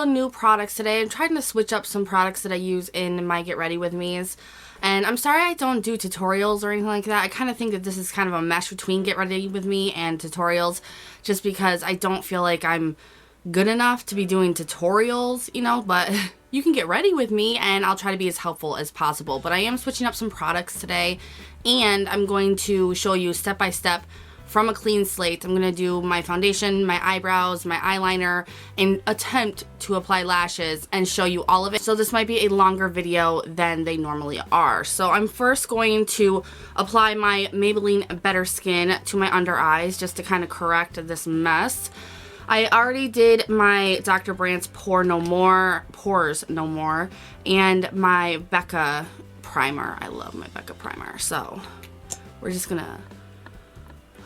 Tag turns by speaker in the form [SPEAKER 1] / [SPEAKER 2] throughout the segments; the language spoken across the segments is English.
[SPEAKER 1] of new products today. I'm trying to switch up some products that I use in my Get Ready With Me's. And I'm sorry I don't do tutorials or anything like that. I kind of think that this is kind of a mesh between Get Ready With Me and tutorials, just because I don't feel like I'm good enough to be doing tutorials, you know, but you can get ready with me and I'll try to be as helpful as possible. But I am switching up some products today, and I'm going to show you step by step from a clean slate. I'm going to do my foundation, my eyebrows, my eyeliner, and attempt to apply lashes and show you all of it. So this might be a longer video than they normally are. So I'm first going to apply my Maybelline Better Skin to my under eyes just to kind of correct this mess. I already did my Dr. Brandt's Pores No More, and my Becca primer. I love my Becca primer. So we're just gonna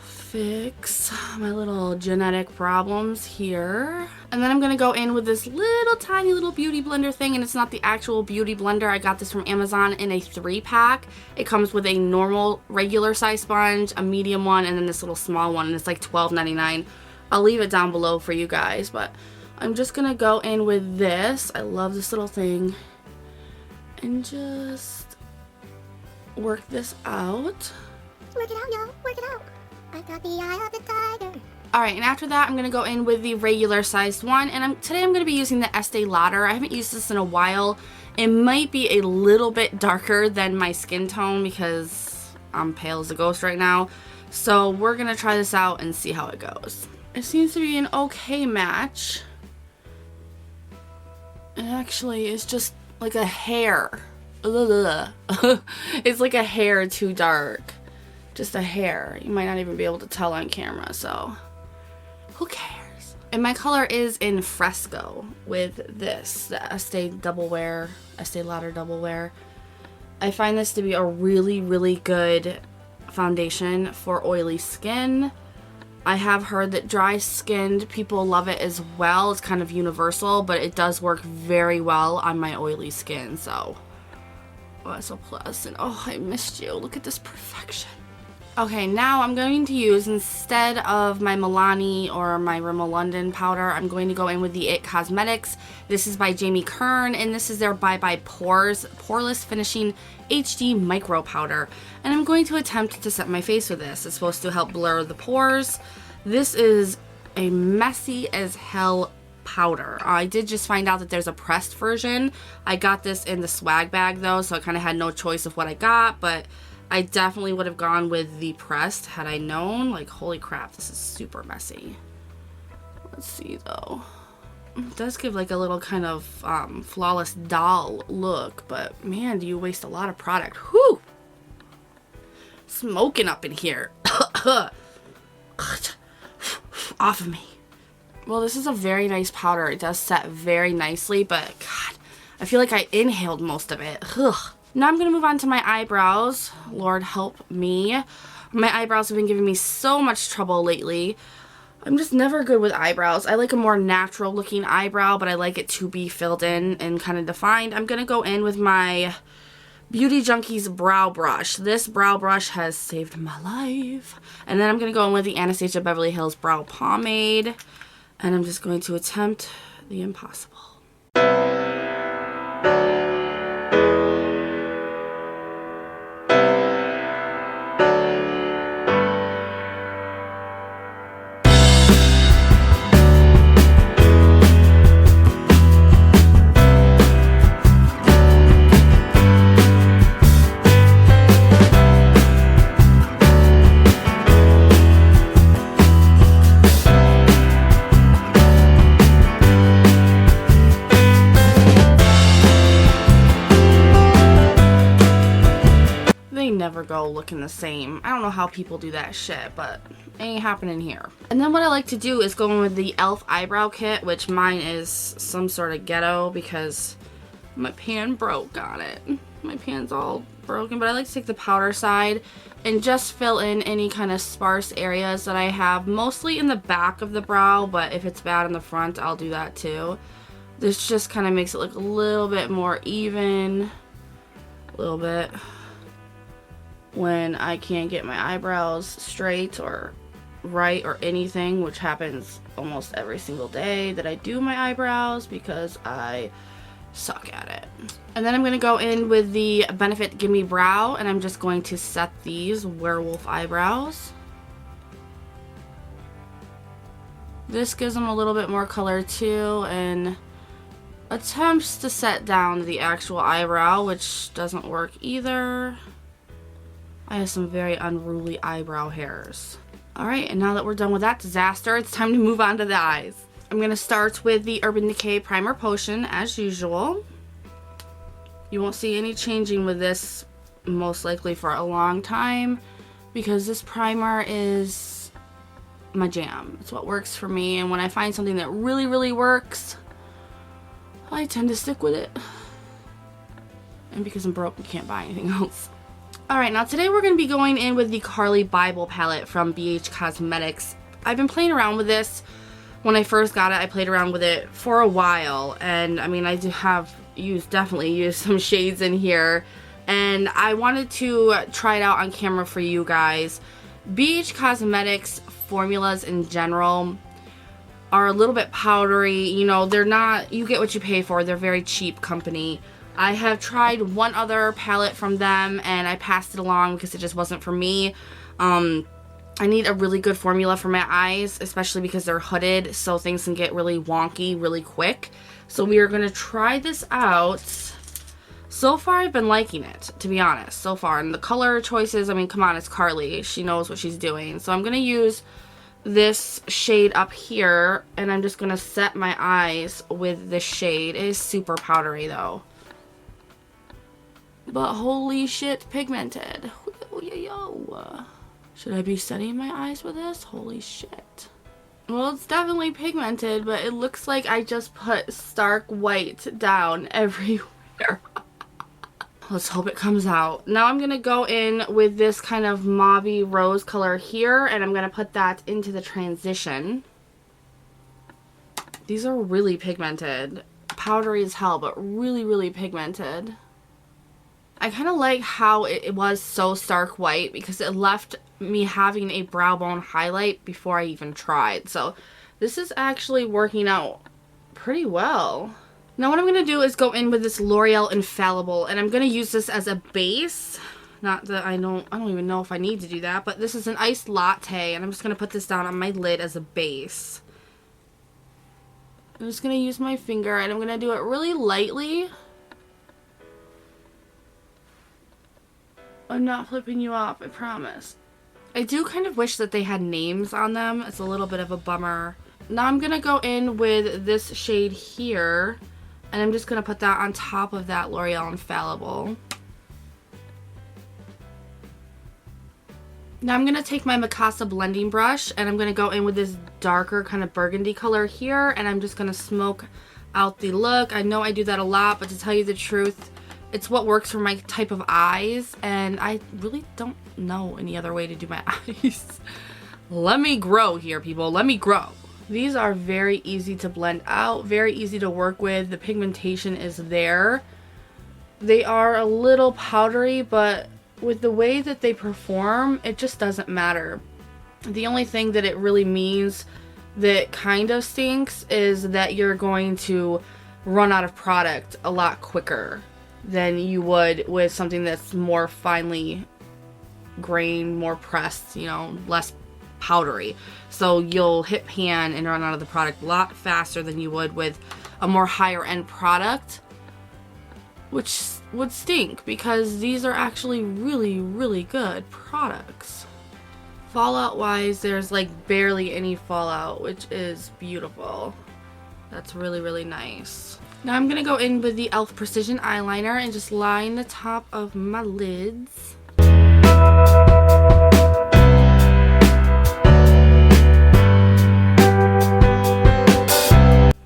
[SPEAKER 1] fix my little genetic problems here. And then I'm gonna go in with this little tiny little beauty blender thing, and it's not the actual beauty blender. I got this from Amazon in a 3-pack. It comes with a normal regular size sponge, a medium one, and then this little small one, and it's like $12.99. I'll leave it down below for you guys, but I'm just gonna go in with this. I love this little thing. And just work this out.
[SPEAKER 2] Work it out, y'all. Work it out. I got the eye of the tiger.
[SPEAKER 1] Alright, and after that, I'm going to go in with the regular sized one. And today I'm going to be using the Estee Lauder. I haven't used this in a while. It might be a little bit darker than my skin tone because I'm pale as a ghost right now. So we're going to try this out and see how it goes. It seems to be an okay match. It actually is just like a hair. It's like a hair too dark. Just a hair. You might not even be able to tell on camera, so who cares? And my color is in Fresco with this, the Estee Lauder Double Wear. I find this to be a really, really good foundation for oily skin. I have heard that dry skinned people love it as well. It's kind of universal, but it does work very well on my oily skin, so that's a plus. And oh, I missed you. Look at this perfection. Okay, now I'm going to use, instead of my Milani or my Rimmel London powder, I'm going to go in with the IT Cosmetics. This is by Jamie Kern, and this is their Bye Bye Pores Poreless Finishing HD Micro Powder. And I'm going to attempt to set my face with this. It's supposed to help blur the pores. This is a messy as hell powder. I did just find out that there's a pressed version. I got this in the swag bag though, so I kind of had no choice of what I got, but I definitely would have gone with the pressed had I known. Like, holy crap, this is super messy. Let's see though. It does give like a little kind of flawless doll look, but man, do you waste a lot of product. Whew! Smoking up in here. Off of me. Well, this is a very nice powder. It does set very nicely, but God, I feel like I inhaled most of it. Ugh. Now I'm going to move on to my eyebrows. Lord help me. My eyebrows have been giving me so much trouble lately. I'm just never good with eyebrows. I like a more natural looking eyebrow, but I like it to be filled in and kind of defined. I'm going to go in with my Beauty Junkies brow brush. This brow brush has saved my life. And then I'm going to go in with the Anastasia Beverly Hills Brow Pomade. And I'm just going to attempt the impossible. Never go looking the same. I don't know how people do that shit, but it ain't happening here. And then what I like to do is go in with the e.l.f. Eyebrow Kit, which mine is some sort of ghetto because my pan broke on it. My pan's all broken, but I like to take the powder side and just fill in any kind of sparse areas that I have, mostly in the back of the brow, but if it's bad in the front, I'll do that too. This just kind of makes it look a little bit more even, a little bit, when I can't get my eyebrows straight or right or anything, which happens almost every single day that I do my eyebrows because I suck at it. And then I'm going to go in with the Benefit Gimme Brow, and I'm just going to set these werewolf eyebrows. This gives them a little bit more color too, and attempts to set down the actual eyebrow, which doesn't work either. I have some very unruly eyebrow hairs. Alright, and now that we're done with that disaster, it's time to move on to the eyes. I'm going to start with the Urban Decay Primer Potion as usual. You won't see any changing with this most likely for a long time because this primer is my jam. It's what works for me, and when I find something that really, really works, I tend to stick with it. And because I'm broke, you can't buy anything else. Alright, now today we're going to be going in with the Carli Bybel palette from BH Cosmetics. I've been playing around with this. When I first got it, I played around with it for a while, and I mean, I do have definitely used some shades in here, and I wanted to try it out on camera for you guys. BH Cosmetics formulas in general are a little bit powdery. You know, they're not, you get what you pay for. They're a very cheap company. I have tried one other palette from them, and I passed it along because it just wasn't for me. I need a really good formula for my eyes, especially because they're hooded, so things can get really wonky really quick. So we are going to try this out. So far, I've been liking it, to be honest, so far. And the color choices, I mean, come on, it's Carli. She knows what she's doing. So I'm going to use this shade up here, and I'm just going to set my eyes with this shade. It is super powdery, though. But holy shit, pigmented. Yo. Should I be setting my eyes with this? Holy shit. Well, it's definitely pigmented, but it looks like I just put stark white down everywhere. Let's hope it comes out. Now I'm going to go in with this kind of mauvey rose color here, and I'm going to put that into the transition. These are really pigmented. Powdery as hell, but really, really pigmented. I kind of like how it was so stark white because it left me having a brow bone highlight before I even tried. So this is actually working out pretty well. Now what I'm going to do is go in with this L'Oreal Infallible, and I'm going to use this as a base. Not that I don't even know if I need to do that, but this is an iced latte, and I'm just going to put this down on my lid as a base. I'm just going to use my finger, and I'm going to do it really lightly. I'm not flipping you off, I promise. I do kind of wish that they had names on them. It's a little bit of a bummer. Now I'm going to go in with this shade here, and I'm just going to put that on top of that L'Oreal Infallible. Now I'm going to take my Mikasa blending brush, and I'm going to go in with this darker kind of burgundy color here, and I'm just going to smoke out the look. I know I do that a lot, but to tell you the truth, it's what works for my type of eyes, and I really don't know any other way to do my eyes. Let me grow here, people. Let me grow. These are very easy to blend out, very easy to work with. The pigmentation is there. They are a little powdery, but with the way that they perform, it just doesn't matter. The only thing that it really means that kind of stinks is that you're going to run out of product a lot quicker than you would with something that's more finely grained, more pressed, you know, less powdery. So you'll hit pan and run out of the product a lot faster than you would with a more higher end product, which would stink because these are actually really, really good products. Fallout wise, there's like barely any fallout, which is beautiful. That's really, really nice. Now I'm going to go in with the e.l.f. Precision Eyeliner and just line the top of my lids.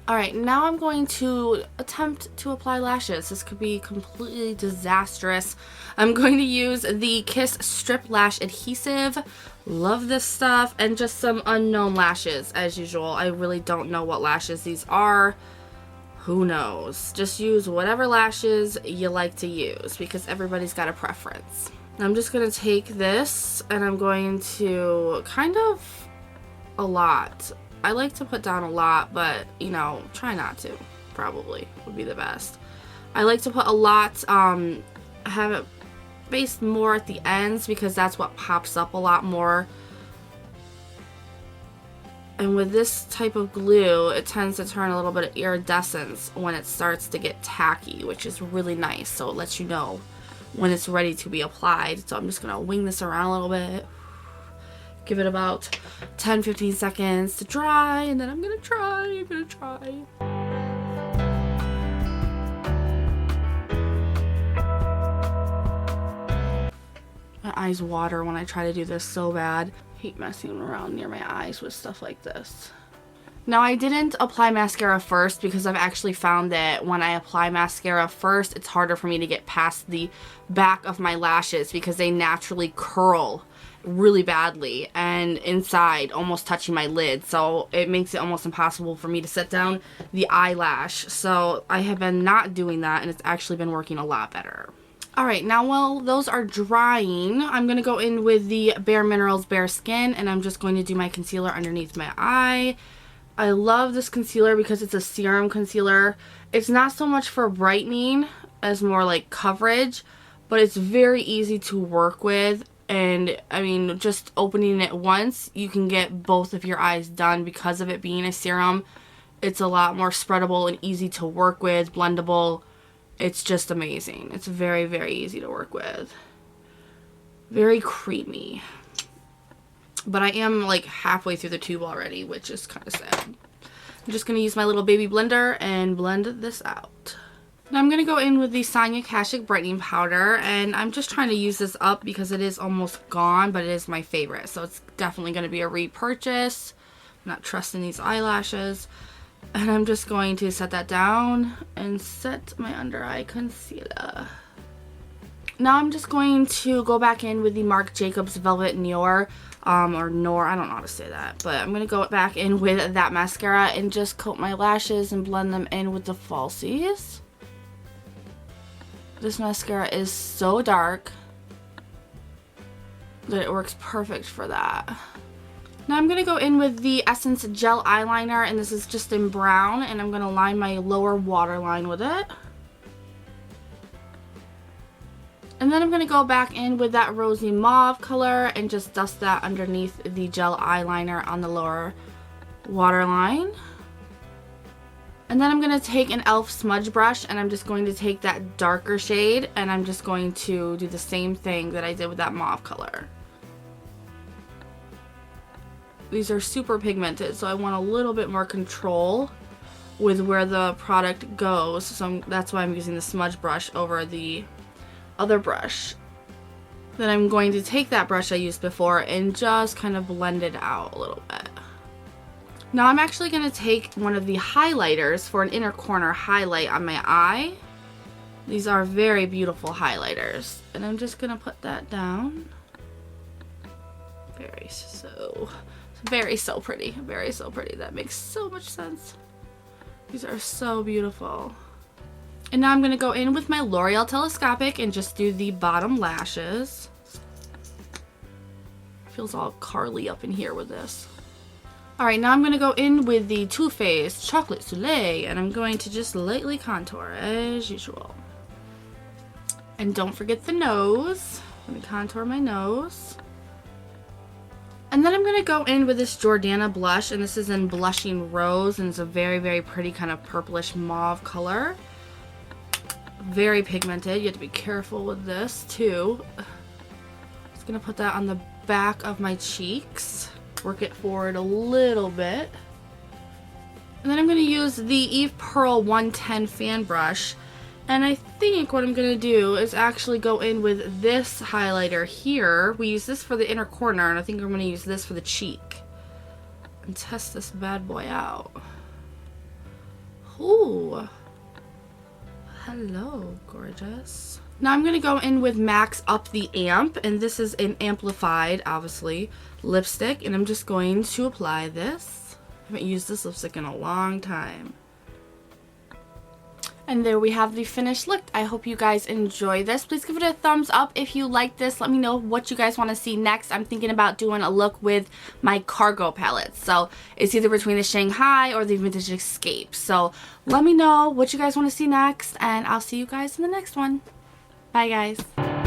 [SPEAKER 1] Alright, now I'm going to attempt to apply lashes. This could be completely disastrous. I'm going to use the Kiss Strip Lash Adhesive. Love this stuff. And just some unknown lashes as usual. I really don't know what lashes these are. Who knows? Just use whatever lashes you like to use because everybody's got a preference. I'm just going to take this and I'm going to kind of a lot. I like to put down a lot, but, you know, try not to. Probably would be the best. I like to put a lot, have it based more at the ends because that's what pops up a lot more. And with this type of glue, it tends to turn a little bit of iridescence when it starts to get tacky, which is really nice. So it lets you know when it's ready to be applied. So I'm just going to wing this around a little bit. Give it about 10-15 seconds to dry, and then I'm going to try. My eyes water when I try to do this so bad. I hate messing around near my eyes with stuff like this. Now, I didn't apply mascara first because I've actually found that when I apply mascara first, it's harder for me to get past the back of my lashes because they naturally curl really badly and inside, almost touching my lid. So it makes it almost impossible for me to set down the eyelash. So I have been not doing that, and it's actually been working a lot better. Alright, now while those are drying, I'm going to go in with the Bare Minerals Bare Skin, and I'm just going to do my concealer underneath my eye. I love this concealer because it's a serum concealer. It's not so much for brightening as more like coverage, but it's very easy to work with. And I mean, just opening it once, you can get both of your eyes done because of it being a serum. It's a lot more spreadable and easy to work with, blendable. It's just amazing. It's very, very easy to work with. Very creamy. But I am like halfway through the tube already, which is kind of sad. I'm just going to use my little baby blender and blend this out. Now I'm going to go in with the Sonia Kashuk Brightening Powder, and I'm just trying to use this up because it is almost gone, but it is my favorite. So it's definitely going to be a repurchase. I'm not trusting these eyelashes. And I'm just going to set that down and set my under eye concealer. Now I'm just going to go back in with the Marc Jacobs Velvet Noir, or Noir, I don't know how to say that, but I'm going to go back in with that mascara and just coat my lashes and blend them in with the falsies. This mascara is so dark that it works perfect for that. Now I'm going to go in with the Essence Gel Eyeliner, and this is just in brown, and I'm going to line my lower waterline with it. And then I'm going to go back in with that rosy mauve color and just dust that underneath the gel eyeliner on the lower waterline. And then I'm going to take an e.l.f. smudge brush, and I'm just going to take that darker shade, and I'm just going to do the same thing that I did with that mauve color. These are super pigmented, so I want a little bit more control with where the product goes. So that's why I'm using the smudge brush over the other brush. Then I'm going to take that brush I used before and just kind of blend it out a little bit. Now I'm actually going to take one of the highlighters for an inner corner highlight on my eye. These are very beautiful highlighters. And I'm just going to put that down. Very so pretty. Very so pretty. That makes so much sense. These are so beautiful. And now I'm going to go in with my L'Oreal Telescopic and just do the bottom lashes. Feels all Carly up in here with this. Alright, now I'm going to go in with the Too Faced Chocolate Soleil, and I'm going to just lightly contour as usual. And don't forget the nose. I'm going to contour my nose. And then I'm going to go in with this Jordana blush, and this is in Blushing Rose, and it's a very, very pretty kind of purplish mauve color. Very pigmented. You have to be careful with this too. Just going to put that on the back of my cheeks. Work it forward a little bit. And then I'm going to use the Eve Pearl 110 fan brush. And I think what I'm going to do is actually go in with this highlighter here. We use this for the inner corner, and I think I'm going to use this for the cheek. And test this bad boy out. Ooh. Hello, gorgeous. Now I'm going to go in with MAC's Up the Amp, and this is an amplified, obviously, lipstick. And I'm just going to apply this. I haven't used this lipstick in a long time. And there we have the finished look. I hope you guys enjoy this. Please give it a thumbs up if you like this. Let me know what you guys want to see next. I'm thinking about doing a look with my cargo palettes. So it's either between the Shanghai or the Vintage Escape. So let me know what you guys want to see next, and I'll see you guys in the next one. Bye guys.